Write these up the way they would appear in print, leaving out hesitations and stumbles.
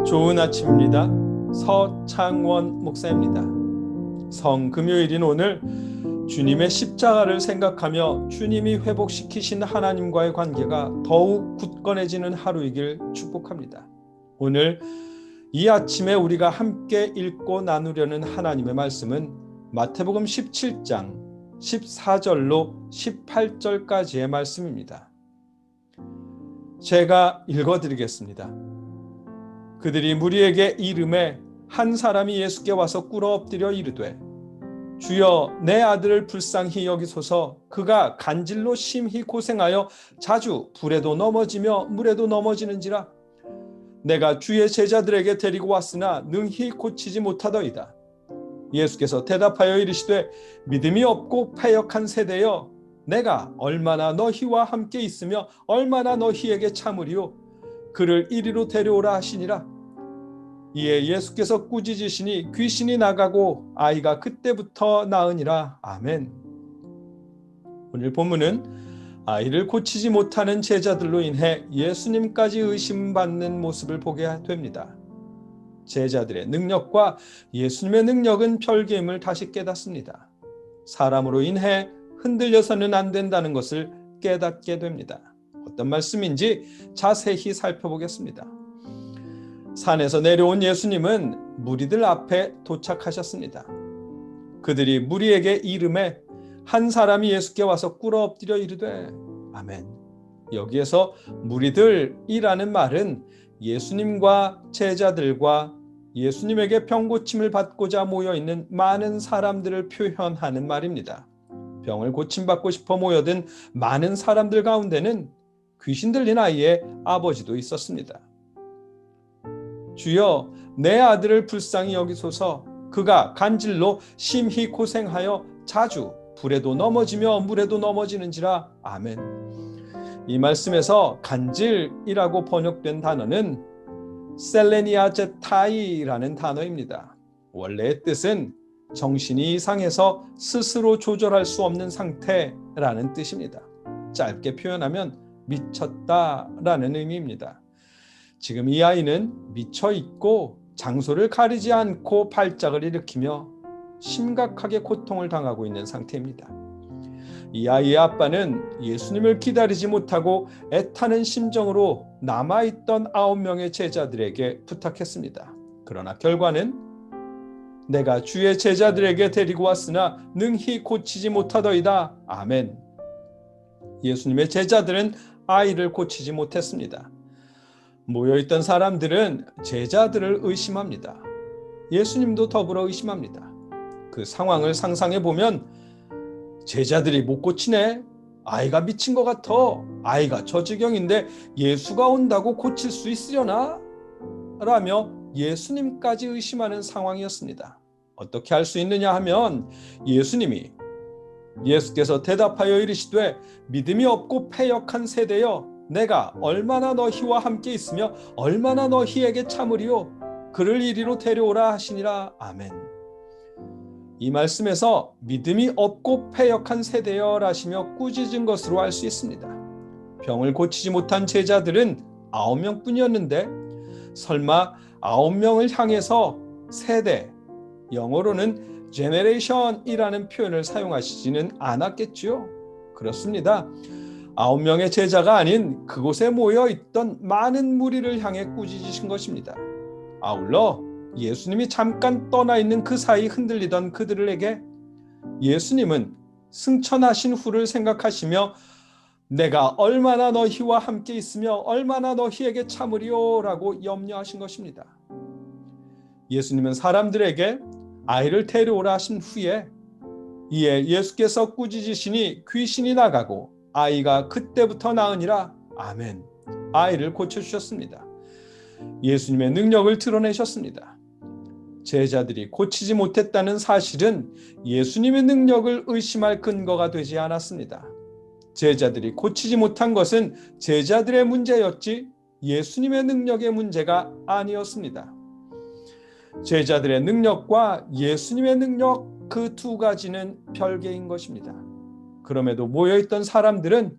좋은 아침입니다. 서창원 목사입니다. 성금요일인 오늘 주님의 십자가를 생각하며 주님이 회복시키신 하나님과의 관계가 더욱 굳건해지는 하루이길 축복합니다. 오늘 이 아침에 우리가 함께 읽고 나누려는 하나님의 말씀은 마태복음 17장 14절로 18절까지의 말씀입니다. 제가 읽어드리겠습니다. 그들이 무리에게 이르매 한 사람이 예수께 와서 꿇어 엎드려 이르되 주여 내 아들을 불쌍히 여기소서. 그가 간질로 심히 고생하여 자주 불에도 넘어지며 물에도 넘어지는지라. 내가 주의 제자들에게 데리고 왔으나 능히 고치지 못하더이다. 예수께서 대답하여 이르시되 믿음이 없고 패역한 세대여, 내가 얼마나 너희와 함께 있으며 얼마나 너희에게 참으리요. 그를 이리로 데려오라 하시니라. 이에 예수께서 꾸짖으시니 귀신이 나가고 아이가 그때부터 나으니라. 아멘. 오늘 본문은 아이를 고치지 못하는 제자들로 인해 예수님까지 의심받는 모습을 보게 됩니다. 제자들의 능력과 예수님의 능력은 별개임을 다시 깨닫습니다. 사람으로 인해 흔들려서는 안 된다는 것을 깨닫게 됩니다. 어떤 말씀인지 자세히 살펴보겠습니다. 산에서 내려온 예수님은 무리들 앞에 도착하셨습니다. 그들이 무리에게 이르매 한 사람이 예수께 와서 꿇어 엎드려 이르되 아멘. 여기에서 무리들이라는 말은 예수님과 제자들과 예수님에게 병 고침을 받고자 모여있는 많은 사람들을 표현하는 말입니다. 병을 고침받고 싶어 모여든 많은 사람들 가운데는 귀신 들린 아이의 아버지도 있었습니다. 주여 내 아들을 불쌍히 여기소서. 그가 간질로 심히 고생하여 자주 불에도 넘어지며 물에도 넘어지는지라. 아멘. 이 말씀에서 간질이라고 번역된 단어는 셀레니아 제타이라는 단어입니다. 원래의 뜻은 정신이 이상해서 스스로 조절할 수 없는 상태라는 뜻입니다. 짧게 표현하면 미쳤다라는 의미입니다. 지금 이 아이는 미쳐 있고 장소를 가리지 않고 발작을 일으키며 심각하게 고통을 당하고 있는 상태입니다. 이 아이의 아빠는 예수님을 기다리지 못하고 애타는 심정으로 남아있던 9명의 제자들에게 부탁했습니다. 그러나 결과는 내가 주의 제자들에게 데리고 왔으나 능히 고치지 못하더이다. 아멘. 예수님의 제자들은 아이를 고치지 못했습니다. 모여있던 사람들은 제자들을 의심합니다. 예수님도 더불어 의심합니다. 그 상황을 상상해 보면 제자들이 못 고치네. 아이가 미친 것 같아. 아이가 저 지경인데 예수가 온다고 고칠 수 있으려나? 라며 예수님까지 의심하는 상황이었습니다. 어떻게 할 수 있느냐 하면 예수께서 대답하여 이르시되 믿음이 없고 패역한 세대여, 내가 얼마나 너희와 함께 있으며 얼마나 너희에게 참으리요. 그를 이리로 데려오라 하시니라. 아멘. 이 말씀에서 믿음이 없고 패역한 세대여라시며 꾸짖은 것으로 알 수 있습니다. 병을 고치지 못한 제자들은 9명뿐이었는데 설마 9명을 향해서 세대, 영어로는 generation이라는 표현을 사용하시지는 않았겠지요? 그렇습니다. 9명의 제자가 아닌 그곳에 모여있던 많은 무리를 향해 꾸짖으신 것입니다. 아울러 예수님이 잠깐 떠나 있는 그 사이 흔들리던 그들에게 예수님은 승천하신 후를 생각하시며 내가 얼마나 너희와 함께 있으며 얼마나 너희에게 참으리요 라고 염려하신 것입니다. 예수님은 사람들에게 아이를 데려오라 하신 후에 이에 예수께서 꾸짖으시니 귀신이 나가고 아이가 그때부터 나으니라. 아멘. 아이를 고쳐주셨습니다. 예수님의 능력을 드러내셨습니다. 제자들이 고치지 못했다는 사실은 예수님의 능력을 의심할 근거가 되지 않았습니다. 제자들이 고치지 못한 것은 제자들의 문제였지 예수님의 능력의 문제가 아니었습니다. 제자들의 능력과 예수님의 능력 그 두 가지는 별개인 것입니다. 그럼에도 모여있던 사람들은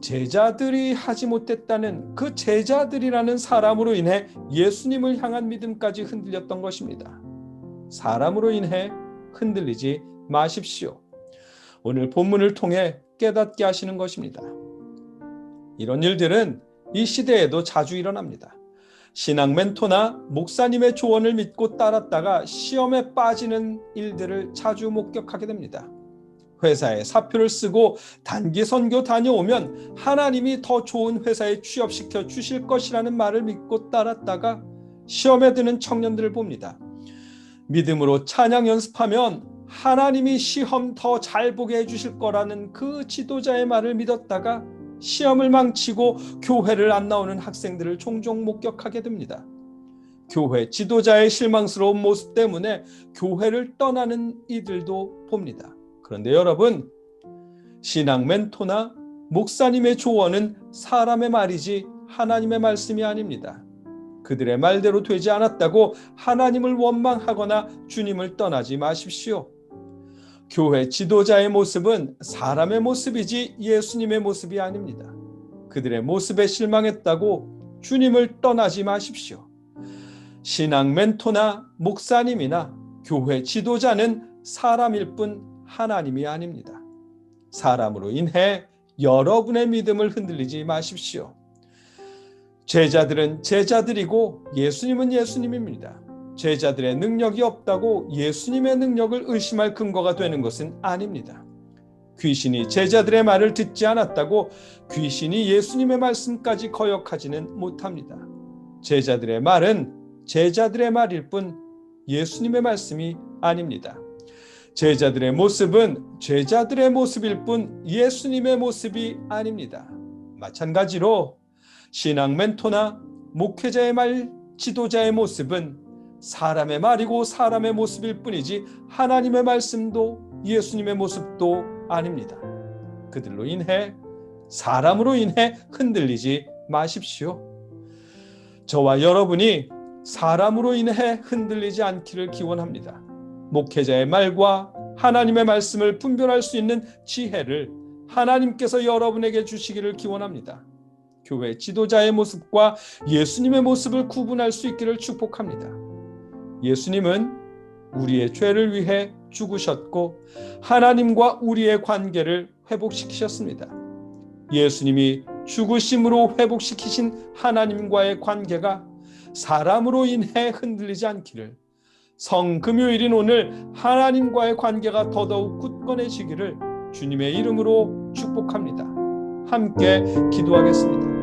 제자들이 하지 못했다는 그 제자들이라는 사람으로 인해 예수님을 향한 믿음까지 흔들렸던 것입니다. 사람으로 인해 흔들리지 마십시오. 오늘 본문을 통해 깨닫게 하시는 것입니다. 이런 일들은 이 시대에도 자주 일어납니다. 신앙 멘토나 목사님의 조언을 믿고 따랐다가 시험에 빠지는 일들을 자주 목격하게 됩니다. 회사에 사표를 쓰고 단기 선교 다녀오면 하나님이 더 좋은 회사에 취업시켜 주실 것이라는 말을 믿고 따랐다가 시험에 드는 청년들을 봅니다. 믿음으로 찬양 연습하면 하나님이 시험 더 잘 보게 해주실 거라는 그 지도자의 말을 믿었다가 시험을 망치고 교회를 안 나오는 학생들을 종종 목격하게 됩니다. 교회 지도자의 실망스러운 모습 때문에 교회를 떠나는 이들도 봅니다. 그런데 여러분, 신앙 멘토나 목사님의 조언은 사람의 말이지 하나님의 말씀이 아닙니다. 그들의 말대로 되지 않았다고 하나님을 원망하거나 주님을 떠나지 마십시오. 교회 지도자의 모습은 사람의 모습이지 예수님의 모습이 아닙니다. 그들의 모습에 실망했다고 주님을 떠나지 마십시오. 신앙 멘토나 목사님이나 교회 지도자는 사람일 뿐 하나님이 아닙니다. 사람으로 인해 여러분의 믿음을 흔들리지 마십시오. 제자들은 제자들이고 예수님은 예수님입니다. 제자들의 능력이 없다고 예수님의 능력을 의심할 근거가 되는 것은 아닙니다. 귀신이 제자들의 말을 듣지 않았다고 귀신이 예수님의 말씀까지 거역하지는 못합니다. 제자들의 말은 제자들의 말일 뿐 예수님의 말씀이 아닙니다. 제자들의 모습은 제자들의 모습일 뿐 예수님의 모습이 아닙니다. 마찬가지로 신앙 멘토나 목회자의 말, 지도자의 모습은 사람의 말이고 사람의 모습일 뿐이지 하나님의 말씀도 예수님의 모습도 아닙니다. 그들로 인해, 사람으로 인해 흔들리지 마십시오. 저와 여러분이 사람으로 인해 흔들리지 않기를 기원합니다. 목회자의 말과 하나님의 말씀을 분별할 수 있는 지혜를 하나님께서 여러분에게 주시기를 기원합니다. 교회 지도자의 모습과 예수님의 모습을 구분할 수 있기를 축복합니다. 예수님은 우리의 죄를 위해 죽으셨고 하나님과 우리의 관계를 회복시키셨습니다. 예수님이 죽으심으로 회복시키신 하나님과의 관계가 사람으로 인해 흔들리지 않기를, 성금요일인 오늘 하나님과의 관계가 더더욱 굳건해지기를 주님의 이름으로 축복합니다. 함께 기도하겠습니다.